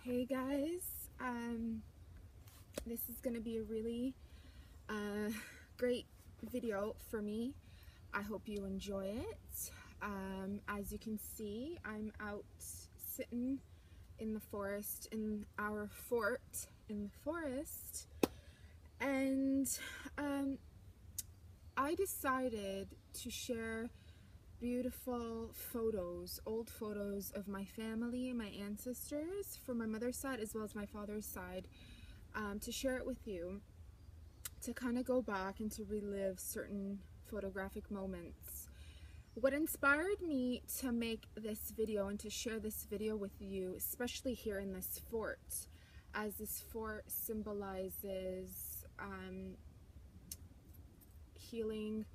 Hey guys, this is going to be a really great video for me. I hope you enjoy it. As you can see, I'm out sitting in the forest, in our fort in the forest, and I decided to share beautiful photos, old photos of my family, my ancestors, from my mother's side as well as my father's side, to share it with you, to kind of go back and to relive certain photographic moments. What inspired me to make this video and to share this video with you, especially here in this fort, as this fort symbolizes healing,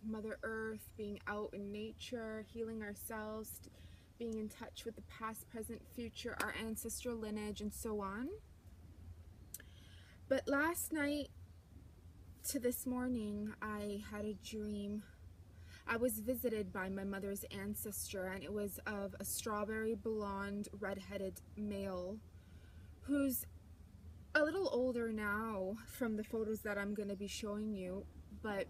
Mother Earth, being out in nature, healing ourselves, being in touch with the past, present, future, our ancestral lineage, and so on. But last night to this morning, I had a dream. I was visited by my mother's ancestor, and it was of a strawberry blonde, red-headed male who's a little older now from the photos that I'm going to be showing you, but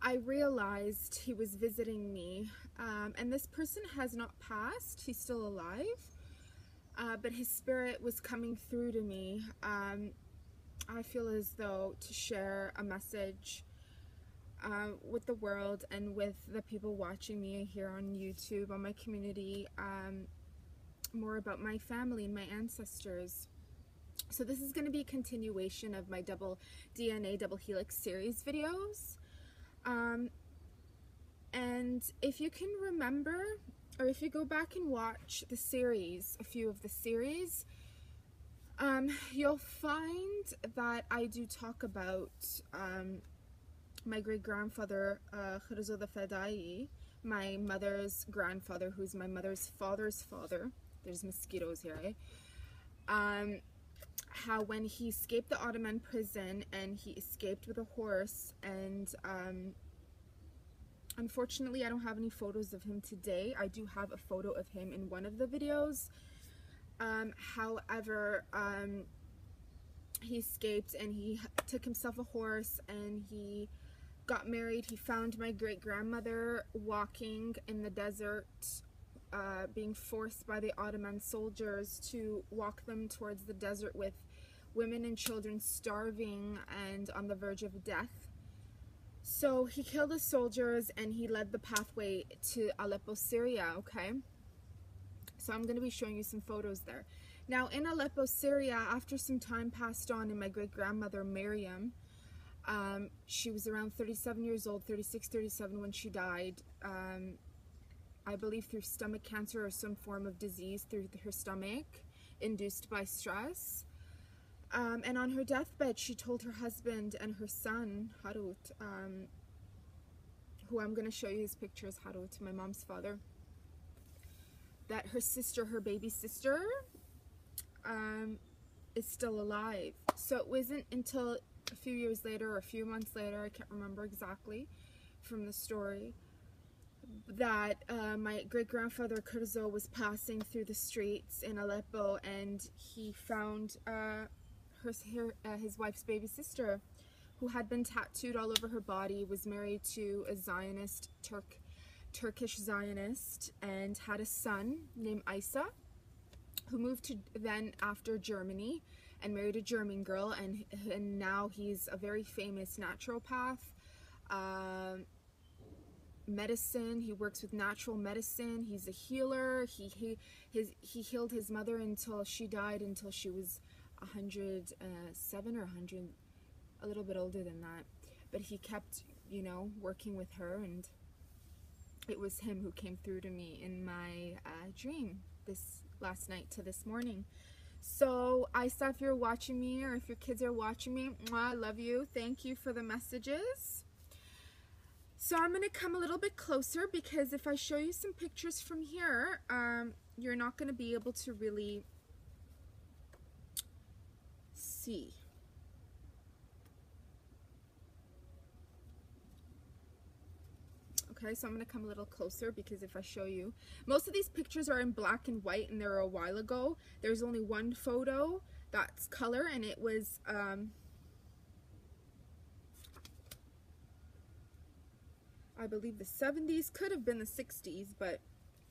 I realized he was visiting me, and this person has not passed. He's still alive, but his spirit was coming through to me. I feel as though to share a message with the world and with the people watching me here on YouTube, on my community, more about my family and my ancestors. So this is going to be a continuation of my double DNA, double helix series videos. And if you can remember, or if you go back and watch the series, a few of the series, you'll find that I do talk about my great-grandfather, Khurzo the Fedai, my mother's grandfather, who's my mother's father's father. There's mosquitoes here, eh? How when he escaped the Ottoman prison, and he escaped with a horse, and unfortunately I don't have any photos of him today. I do have a photo of him in one of the videos. However, he escaped and he took himself a horse and he got married. He found my great-grandmother walking in the desert, being forced by the Ottoman soldiers to walk them towards the desert with women and children starving and on the verge of death. So he killed the soldiers and he led the pathway to Aleppo, Syria, okay? So I'm going to be showing you some photos there. Now in Aleppo, Syria, after some time passed on, and my great-grandmother Miriam, she was around 37 years old, 36, 37 when she died. I believe through stomach cancer or some form of disease through her stomach induced by stress. And on her deathbed, she told her husband and her son, Harut, who I'm going to show you his pictures, Harut, my mom's father, that her sister, her baby sister, is still alive. So it wasn't until a few years later or a few months later, I can't remember exactly from the story, that my great-grandfather Khurzo was passing through the streets in Aleppo, and he found his wife's baby sister, who had been tattooed all over her body, was married to a Zionist, Turkish Zionist, and had a son named Isa, who moved to then after Germany and married a German girl, and now he's a very famous naturopath, medicine. He works with natural medicine. He's a healer. He healed his mother until she died, until she was 107 or 100, a little bit older than that. But he kept, you know, working with her, and it was him who came through to me in my dream this last night to this morning. So Isa, if you're watching me, or if your kids are watching me, I love you. Thank you for the messages. So I'm going to come a little bit closer, because if I show you some pictures from here, you're not going to be able to really see. Okay, so I'm going to come a little closer because if I show you, most of these pictures are in black and white and they're a while ago. There's only one photo that's color, and it was I believe the 70s, could have been the 60s, but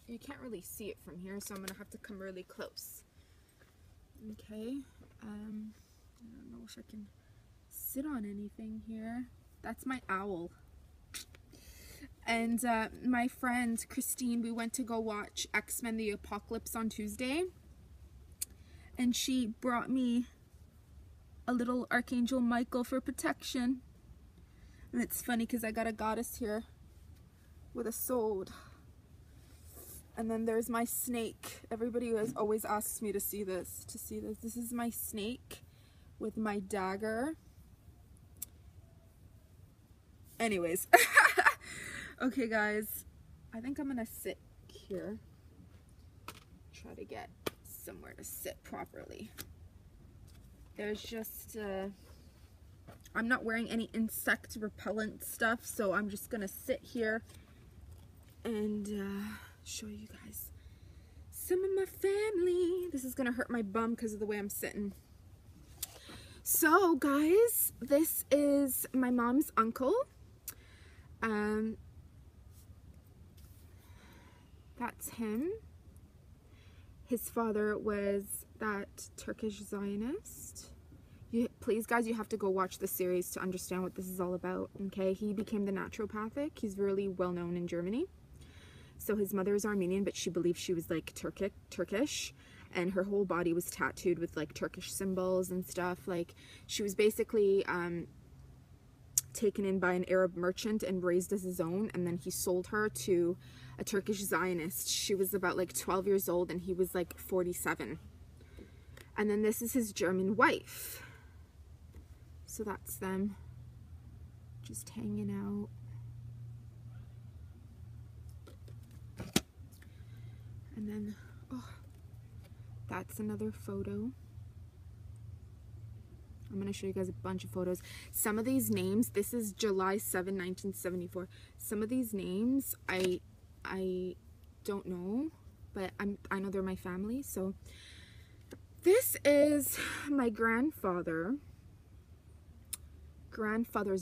you can't really see it from here, so I'm gonna have to come really close. Okay, I don't know if I can sit on anything here. That's my owl. And my friend Christine, we went to go watch X-Men the Apocalypse on Tuesday, and she brought me a little Archangel Michael for protection. And it's funny because I got a goddess here with a sword. And then there's my snake. Everybody always asks me to see this, This is my snake with my dagger. Anyways. Okay, guys. I think I'm gonna sit here. Try to get somewhere to sit properly. There's just, I'm not wearing any insect repellent stuff, so I'm just gonna sit here and show you guys some of my family. This is gonna hurt my bum because of the way I'm sitting. So guys, this is my mom's uncle. That's him. His father was that Turkish Zionist. Please guys, you have to go watch the series to understand what this is all about, okay? He became the naturopathic. He's really well known in Germany. So his mother is Armenian, but she believes she was like Turkish, and her whole body was tattooed with like Turkish symbols and stuff. Like, she was basically taken in by an Arab merchant and raised as his own, and then he sold her to a Turkish Zionist. She was about like 12 years old and he was like 47. And then this is his German wife. So that's them just hanging out. And then, oh, that's another photo. I'm going to show you guys a bunch of photos. Some of these names, this is July 7, 1974. Some of these names I don't know, but I know they're my family. So this is my grandfather's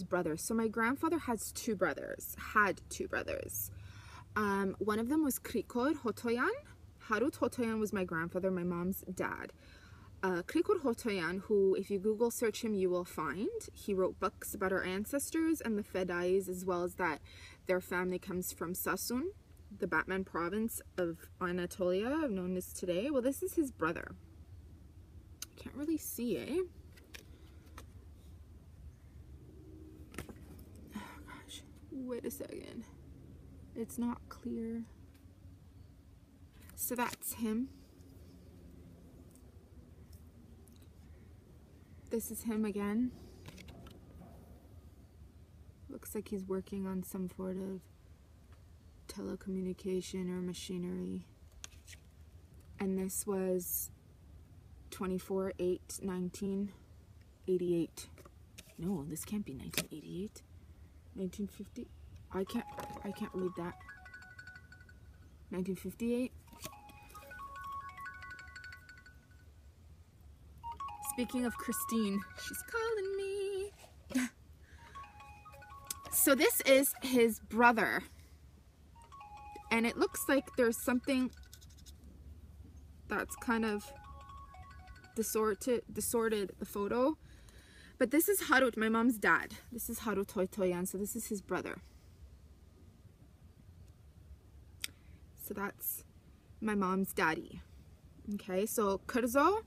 brother. So my grandfather has had two brothers. One of them was Krikor Hotoyan. Harut Hotoyan was my grandfather, my mom's dad. Krikor Hotoyan, who, if you Google search him, you will find. He wrote books about our ancestors and the Fedais, as well as that their family comes from Sasun, the Batman province of Anatolia, known as today. Well, this is his brother. Can't really see, eh? Oh gosh, wait a second. It's not clear. So that's him. This is him again. Looks like he's working on some sort of telecommunication or machinery. And this was 24/8/1988. No, this can't be 1988. 1950. I can't read that. 1958. Speaking of Christine, she's calling me. So this is his brother. And it looks like there's something that's kind of distorted the photo. But this is Harut, my mom's dad. This is Harut Hotoyan, so this is his brother. So that's my mom's daddy. Okay, so Kurzo,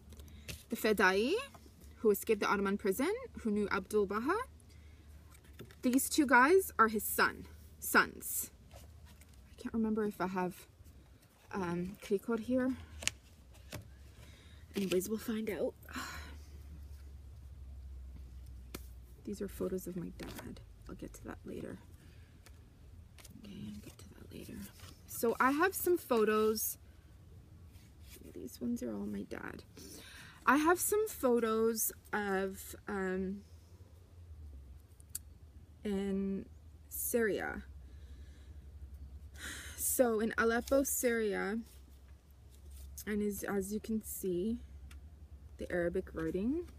the Fedai, who escaped the Ottoman prison, who knew Abdul Baha. These two guys are his sons. I can't remember if I have Krikor here. Anyways, we'll find out. These are photos of my dad. I'll get to that later. Okay, I'll get to that later. So I have some photos. These ones are all my dad. I have some photos of in Syria. So in Aleppo, Syria, and as you can see, the Arabic writing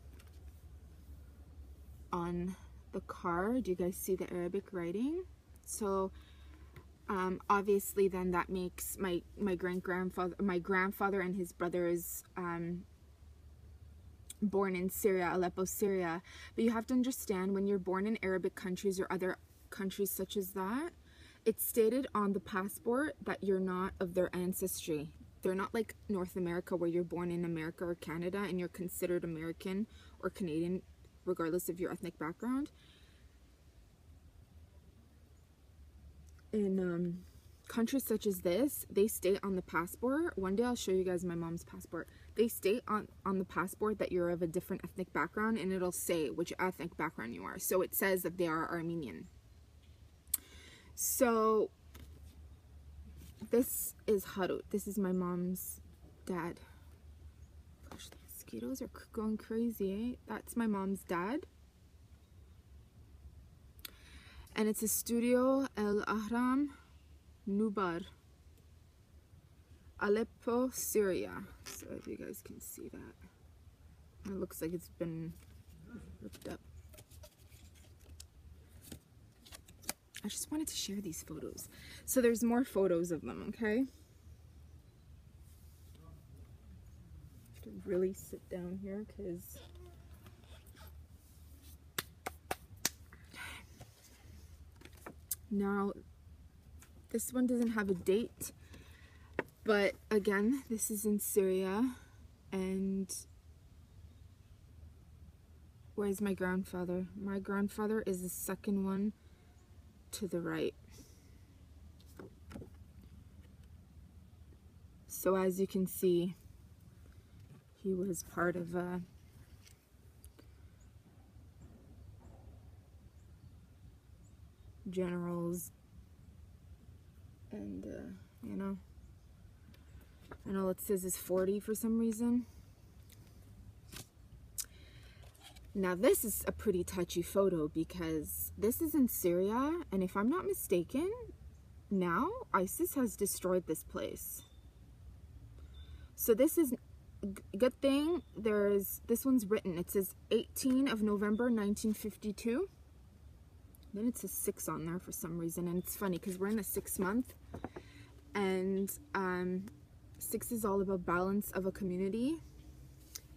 on the car. Do you guys see the Arabic writing? So obviously then that makes my grandfather and his brothers born in Syria, Aleppo, Syria. But you have to understand, when you're born in Arabic countries or other countries such as that, it's stated on the passport that you're not of their ancestry. They're not like North America, where you're born in America or Canada and you're considered American or Canadian regardless of your ethnic background. In countries such as this, they state on the passport, one day I'll show you guys my mom's passport, they state on the passport that you're of a different ethnic background, and it'll say which ethnic background you are. So it says that they are Armenian. So this is Harut. This is my mom's dad. Gosh, the mosquitoes are going crazy, eh? That's my mom's dad. And it's a studio El Ahram Nubar, Aleppo, Syria. So if you guys can see that, it looks like it's been ripped up. I just wanted to share these photos. So there's more photos of them, okay? I have to really sit down here because now this one doesn't have a date, but again, this is in Syria. And where's my grandfather? My grandfather is the second one to the right. So as you can see, he was part of generals, and you know, and all it says is 40 for some reason. Now this is a pretty touchy photo because this is in Syria, and if I'm not mistaken, now ISIS has destroyed this place. So this is a good thing. This one's written. It says 18 of November 1952. Then it says 6 on there for some reason, and it's funny because we're in the 6th month, and 6 is all about balance of a community,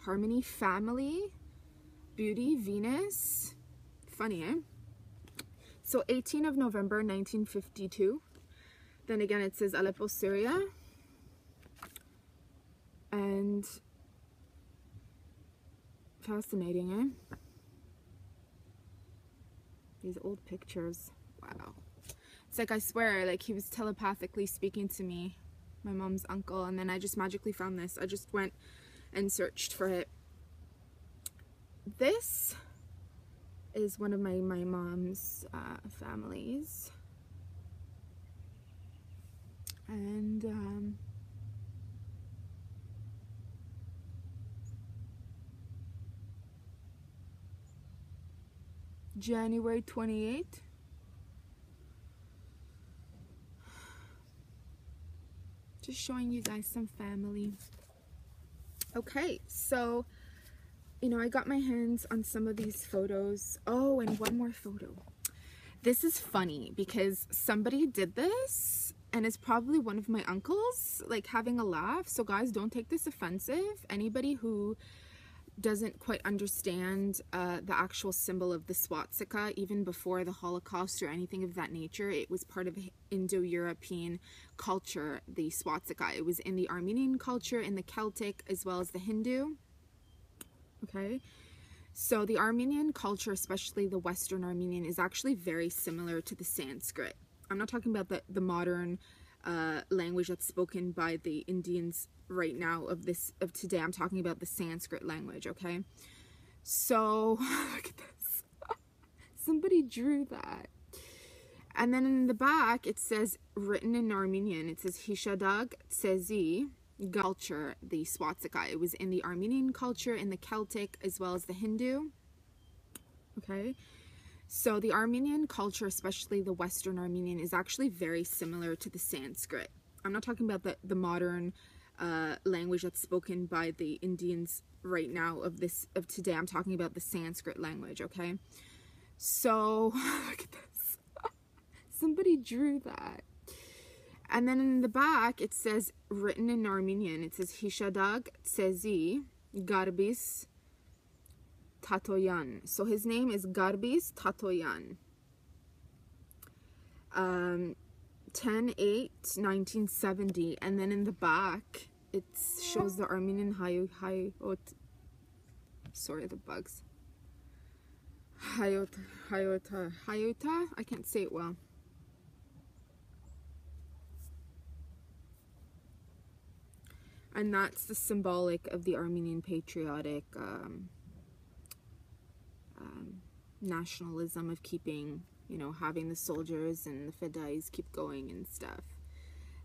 harmony, family, beauty, Venus. Funny, eh? So 18 of November 1952. Then again it says Aleppo, Syria. And fascinating, eh? These old pictures. Wow. It's like, I swear, like he was telepathically speaking to me, my mom's uncle, and then I just magically found this. I just went and searched for it. This is one of my mom's families. And January 28th. Just showing you guys some family. Okay, so, you know, I got my hands on some of these photos. Oh, and one more photo. This is funny because somebody did this, and it's probably one of my uncles, like, having a laugh. So guys, don't take this offensive. Anybody who doesn't quite understand the actual symbol of the swastika, even before the Holocaust or anything of that nature, it was part of Indo-European culture, the swastika. It was in the Armenian culture, in the Celtic, as well as the Hindu. Okay, so the Armenian culture, especially the Western Armenian, is actually very similar to the Sanskrit. I'm not talking about the modern language that's spoken by the Indians right now of today. I'm talking about the Sanskrit language, okay? So look at this. Somebody drew that. And then in the back it says, written in Armenian, it says Hishadag Tsezi culture, the swastika. It was in the Armenian culture, in the Celtic, as well as the Hindu. Okay, So the Armenian culture, especially the Western Armenian, is actually very similar to the Sanskrit. I'm not talking about the modern language that's spoken by the Indians right now of today. I'm talking about the Sanskrit language, okay? So, look at this. Somebody drew that. And then in the back, it says, written in Armenian, it says, Hishadag Tsezi Garbis Tatoyan. So his name is Garbis Tatoyan. 10/8/1970. And then in the back, it shows the Armenian Hayot. Sorry, the bugs. Hayota. I can't say it well. And that's the symbolic of the Armenian patriotic nationalism of keeping, you know, having the soldiers and the fedais keep going and stuff.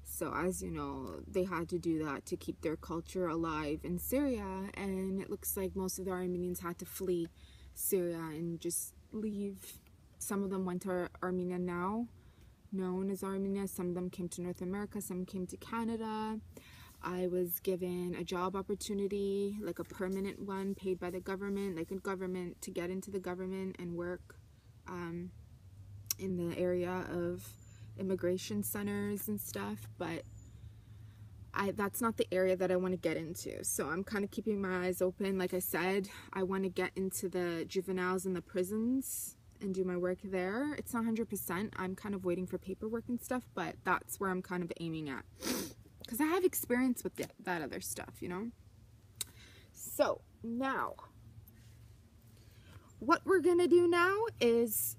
So as you know, they had to do that to keep their culture alive in Syria, and it looks like most of the Armenians had to flee Syria and just leave. Some of them went to Armenia now, known as Armenia. Some of them came to North America, some came to Canada. I was given a job opportunity, like a permanent one, paid by the government, like a government, to get into the government and work in the area of immigration centers and stuff, but that's not the area that I want to get into. So I'm kind of keeping my eyes open. Like I said, I want to get into the juveniles in the prisons and do my work there. It's not 100%. I'm kind of waiting for paperwork and stuff, but that's where I'm kind of aiming at. Because I have experience with that other stuff, you know? So, now, what we're going to do now is...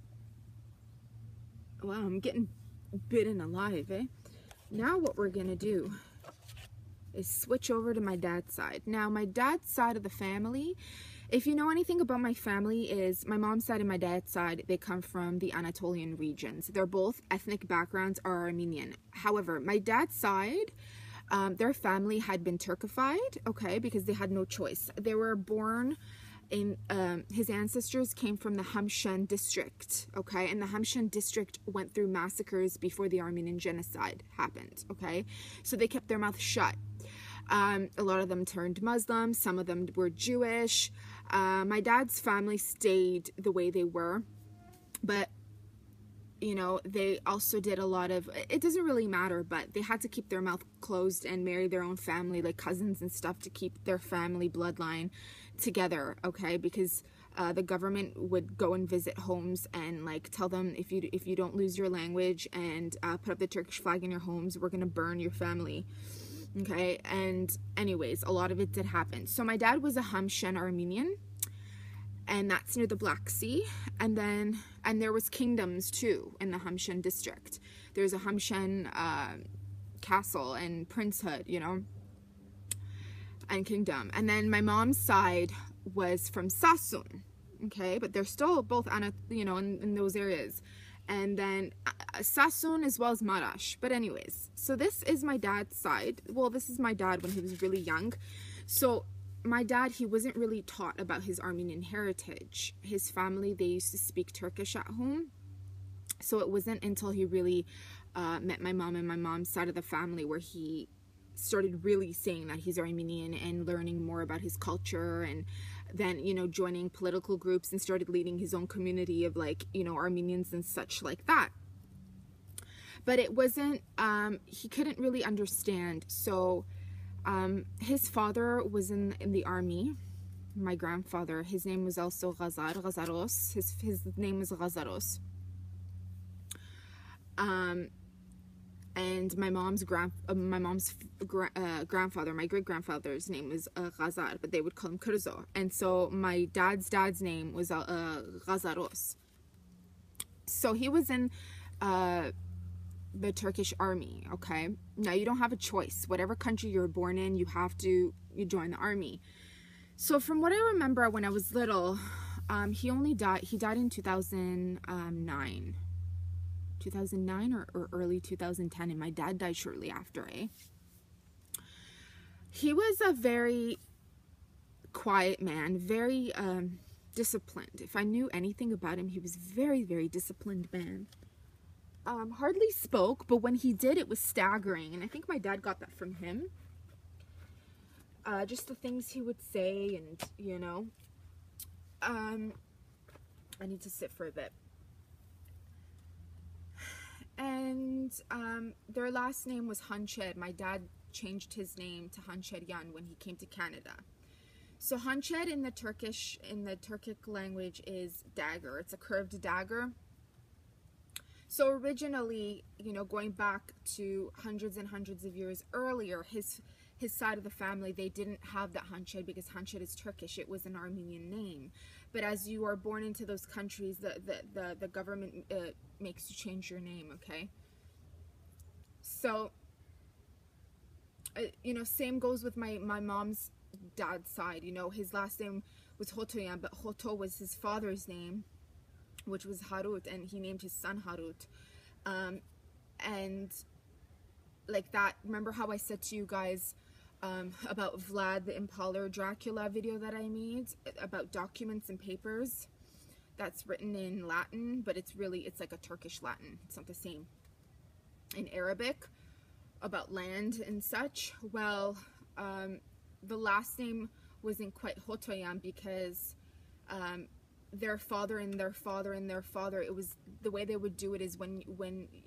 Wow, I'm getting bitten alive, eh? Now what we're going to do is switch over to my dad's side. Now, my dad's side of the family, if you know anything about my family, is my mom's side and my dad's side, they come from the Anatolian regions. They're both ethnic backgrounds are Armenian. However, my dad's side... their family had been Turkified, okay, because they had no choice. They were born in, his ancestors came from the Hamshan district, okay, and the Hamshan district went through massacres before the Armenian genocide happened, okay, so they kept their mouth shut. A lot of them turned Muslim, some of them were Jewish. My dad's family stayed the way they were, but you know, they also did a lot of, it doesn't really matter, but they had to keep their mouth closed and marry their own family, like cousins and stuff, to keep their family bloodline together, okay? Because the government would go and visit homes and like tell them, if you don't lose your language and put up the Turkish flag in your homes, we're gonna burn your family, okay? And anyways, a lot of it did happen. So my dad was a Hamshan Armenian, and that's near the Black Sea. And there was kingdoms too in the Hamshan district. There's a Hamshan castle and princehood, you know, and kingdom. And then my mom's side was from Sassoon, okay, but they're still both, you know, in those areas. And then Sassoon as well as Marash. But anyways, so this is my dad's side. Well, this is my dad when he was really young. So my dad, he wasn't really taught about his Armenian heritage. His family, they used to speak Turkish at home. So it wasn't until he really met my mom and my mom's side of the family where he started really saying that he's Armenian and learning more about his culture, and then, you know, joining political groups and started leading his own community of, like, you know, Armenians and such like that. But it wasn't, he couldn't really understand. So his father was in the army. My grandfather, his name was also Ghazaros. His name was Ghazaros. And my mom's grandfather, my great grandfather's name was Ghazar, but they would call him Kurzo. And so my dad's name was Ghazaros. So he was in the Turkish army, okay? Now, you don't have a choice. Whatever country you're born in, you join the army. So from what I remember when I was little, he died in 2009 or early 2010, and my dad died shortly after, eh? He was a very quiet man, very disciplined. If I knew anything about him, he was very, very disciplined man. Hardly spoke, but when he did, it was staggering. And I think my dad got that from him. Just the things he would say, and, you know. I need to sit for a bit. And their last name was Hanched. My dad changed his name to Hanched Yan when he came to Canada. So Hanched in the Turkic language is dagger. It's a curved dagger. So originally, you know, going back to hundreds and hundreds of years earlier, his side of the family, they didn't have that Hanched because Hanched is Turkish. It was an Armenian name. But as you are born into those countries, the government makes you change your name, okay? So, you know, same goes with my mom's dad's side. You know, his last name was Hotoyan, but Hoto was his father's name, which was Harut, and he named his son Harut. And like that, remember how I said to you guys about Vlad the Impaler Dracula video that I made about documents and papers that's written in Latin, but it's like a Turkish Latin. It's not the same. In Arabic, about land and such. Well, the last name wasn't quite Hotoyan because their father and their father and their father, it was the way they would do it is when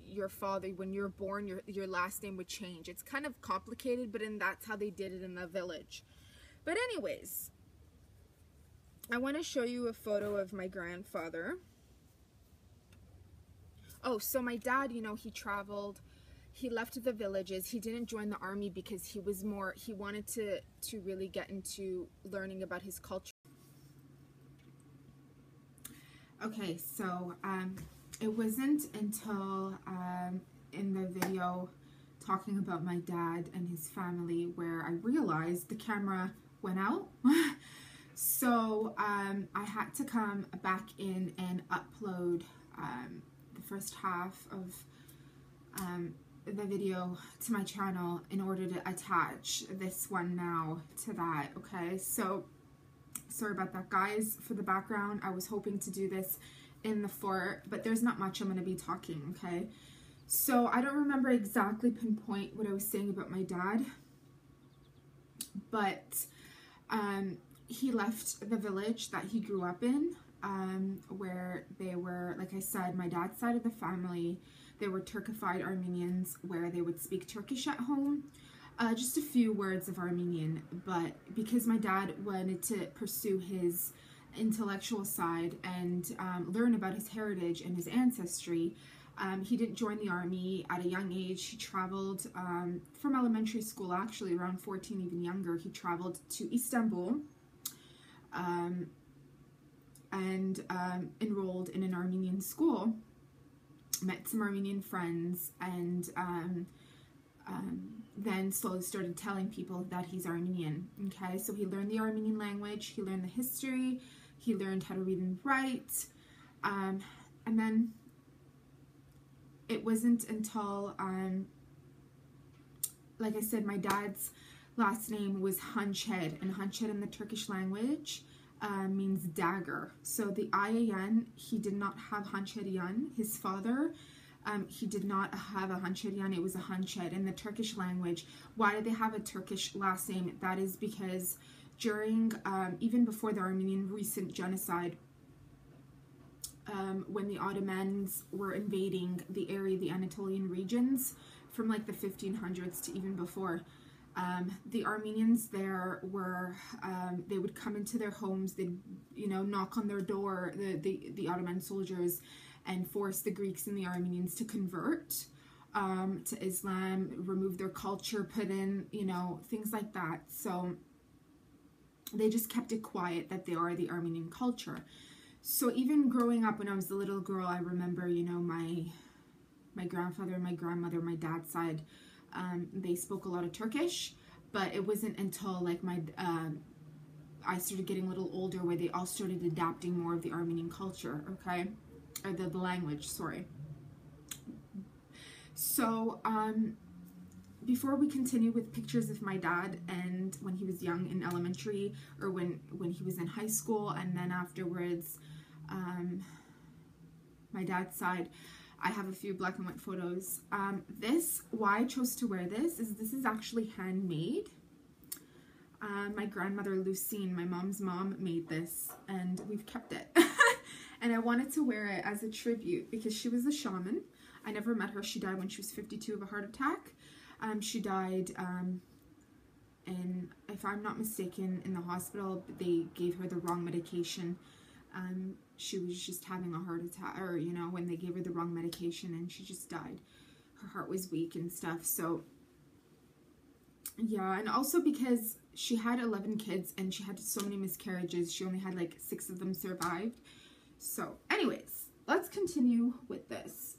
you're born, your last name would change. It's kind of complicated, but that's how they did it in the village. But anyways, I want to show you a photo of my grandfather. Oh, so my dad, you know, he traveled, he left the villages. He didn't join the army because he wanted to really get into learning about his culture. Okay, so it wasn't until in the video talking about my dad and his family where I realized the camera went out. So I had to come back in and upload the first half of the video to my channel in order to attach this one now to that, okay? So sorry about that, guys, for the background. I was hoping to do this in the fort, but there's not much I'm going to be talking, okay? So I don't remember exactly pinpoint what I was saying about my dad, but he left the village that he grew up in, where they were, like I said, my dad's side of the family, they were Turkified Armenians where they would speak Turkish at home. Just a few words of Armenian, but because my dad wanted to pursue his intellectual side and learn about his heritage and his ancestry, he didn't join the army at a young age. He traveled from elementary school, actually around 14, even younger. He traveled to Istanbul and enrolled in an Armenian school, met some Armenian friends, and then slowly started telling people that he's Armenian, okay? So he learned the Armenian language, he learned the history, he learned how to read and write, and then it wasn't until, like I said, my dad's last name was Hanched, and Hanched in the Turkish language means dagger. So the Ayayan, he did not have Hanchedian. His father, he did not have a Hanchedian, it was a Hanched in the Turkish language. Why did they have a Turkish last name? That is because during, even before the Armenian recent genocide, when the Ottomans were invading the area, the Anatolian regions, from like the 1500s to even before, the Armenians there were, they would come into their homes, they'd, you know, knock on their door, the Ottoman soldiers, and force the Greeks and the Armenians to convert to Islam, remove their culture, put in, you know, things like that. So they just kept it quiet that they are the Armenian culture. So even growing up when I was a little girl, I remember, you know, my grandfather and my grandmother, my dad's side, they spoke a lot of Turkish, but it wasn't until like I started getting a little older where they all started adapting more of the Armenian culture, okay? Or the language, sorry. So before we continue with pictures of my dad and when he was young in elementary, or when he was in high school, and then afterwards, my dad's side, I have a few black and white photos. Why I chose to wear this is actually handmade. My grandmother Lucine, my mom's mom, made this, and we've kept it. And I wanted to wear it as a tribute because she was a shaman. I never met her. She died when she was 52 of a heart attack. She died, and if I'm not mistaken, in the hospital, they gave her the wrong medication. She was just having a heart attack, or, you know, when they gave her the wrong medication, and she just died. Her heart was weak and stuff, so, yeah. And also because she had 11 kids, and she had so many miscarriages, she only had, like, 6 of them survived. So, anyways, let's continue with this.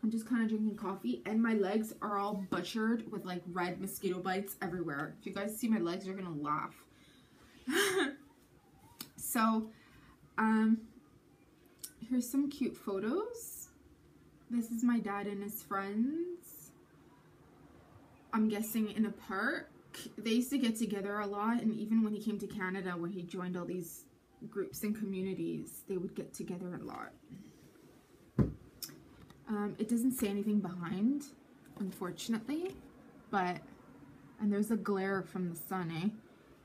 I'm just kind of drinking coffee, and my legs are all butchered with, like, red mosquito bites everywhere. If you guys see my legs, you're gonna laugh. So, here's some cute photos. This is my dad and his friends. I'm guessing in a park. They used to get together a lot, and even when he came to Canada, when he joined all these groups and communities, they would get together a lot. It doesn't say anything behind, unfortunately, but, and there's a glare from the sun, eh?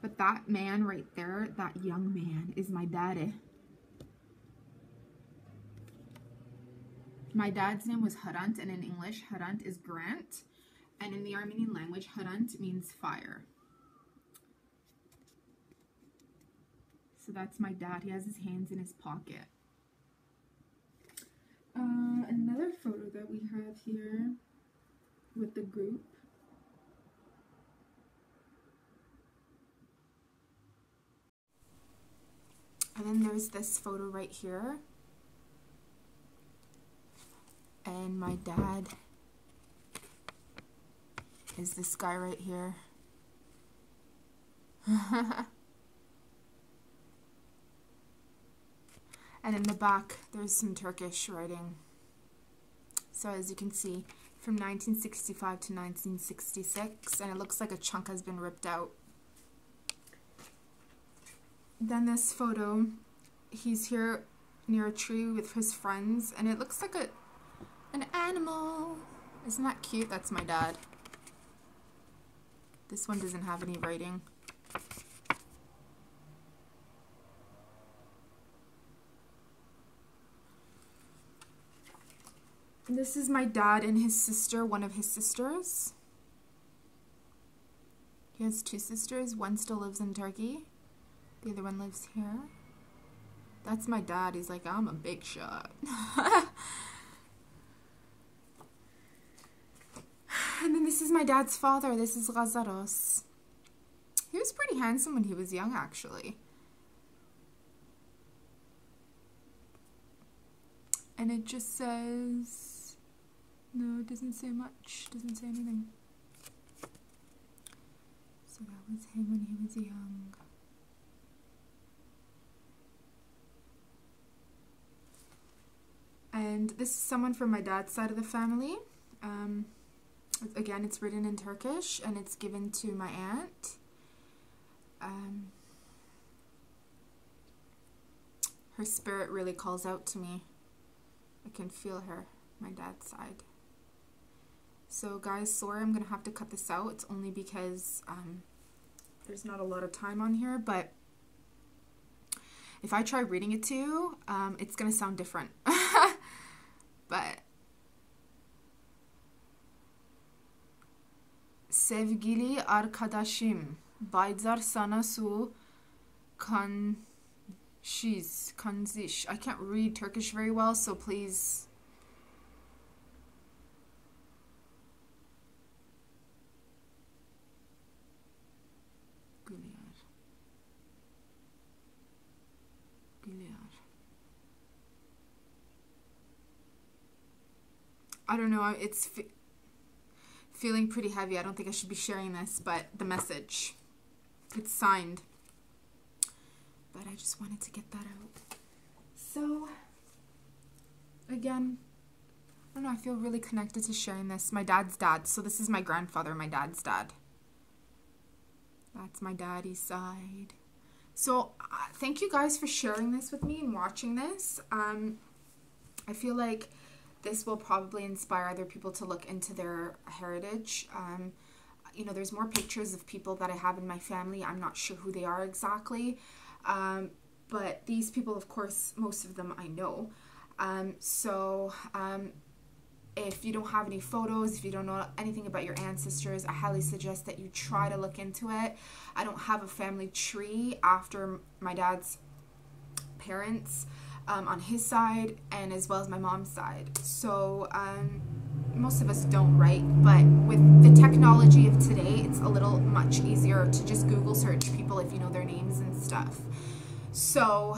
But that man right there, that young man, is my daddy. My dad's name was Harant, and in English, Harant is Grant, and in the Armenian language, Harant means fire. So that's my dad. He has his hands in his pocket. Another photo that we have here with the group. And then there's this photo right here. And my dad is this guy right here. And in the back, there's some Turkish writing. So as you can see, from 1965 to 1966, and it looks like a chunk has been ripped out. Then this photo, he's here near a tree with his friends, and it looks like an animal. Isn't that cute? That's my dad. This one doesn't have any writing. This is my dad and his sister, one of his sisters. He has 2 sisters. One still lives in Turkey. The other one lives here. That's my dad. He's like, I'm a big shot. And then this is my dad's father. This is Lazaros. He was pretty handsome when he was young, actually. And it just says... No, it doesn't say much. It doesn't say anything. So that was him when he was young. And this is someone from my dad's side of the family. Again, it's written in Turkish, and it's given to my aunt. Her spirit really calls out to me. I can feel her, my dad's side. So guys, sorry, I'm gonna have to cut this out. It's only because there's not a lot of time on here, but if I try reading it to you, it's gonna sound different. But Sevgili arkadaşım, bayzar sana su kanzish. I can't read Turkish very well, so please. I don't know, it's feeling pretty heavy. I don't think I should be sharing this, but the message, it's signed. But I just wanted to get that out. So, again, I don't know, I feel really connected to sharing this. My dad's dad. So this is my grandfather, my dad's dad. That's my daddy's side. So thank you guys for sharing this with me and watching this. I feel like this will probably inspire other people to look into their heritage. You know, there's more pictures of people that I have in my family. I'm not sure who they are exactly. But these people, of course, most of them I know. If you don't have any photos, if you don't know anything about your ancestors, I highly suggest that you try to look into it. I don't have a family tree after my dad's parents on his side, and as well as my mom's side. So most of us don't, right? But with the technology of today, it's a little much easier to just Google search people if you know their names and stuff. So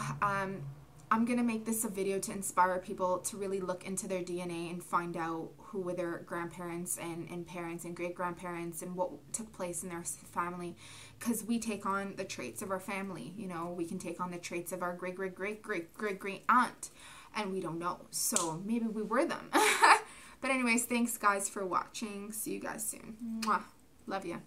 I'm going to make this a video to inspire people to really look into their DNA and find out who were their grandparents and parents and great-grandparents and what took place in their family, because we take on the traits of our family. You know, we can take on the traits of our great-great-great-great-great-great-aunt, and we don't know. So maybe we were them. But anyways, thanks guys for watching. See you guys soon. Mwah. Love ya.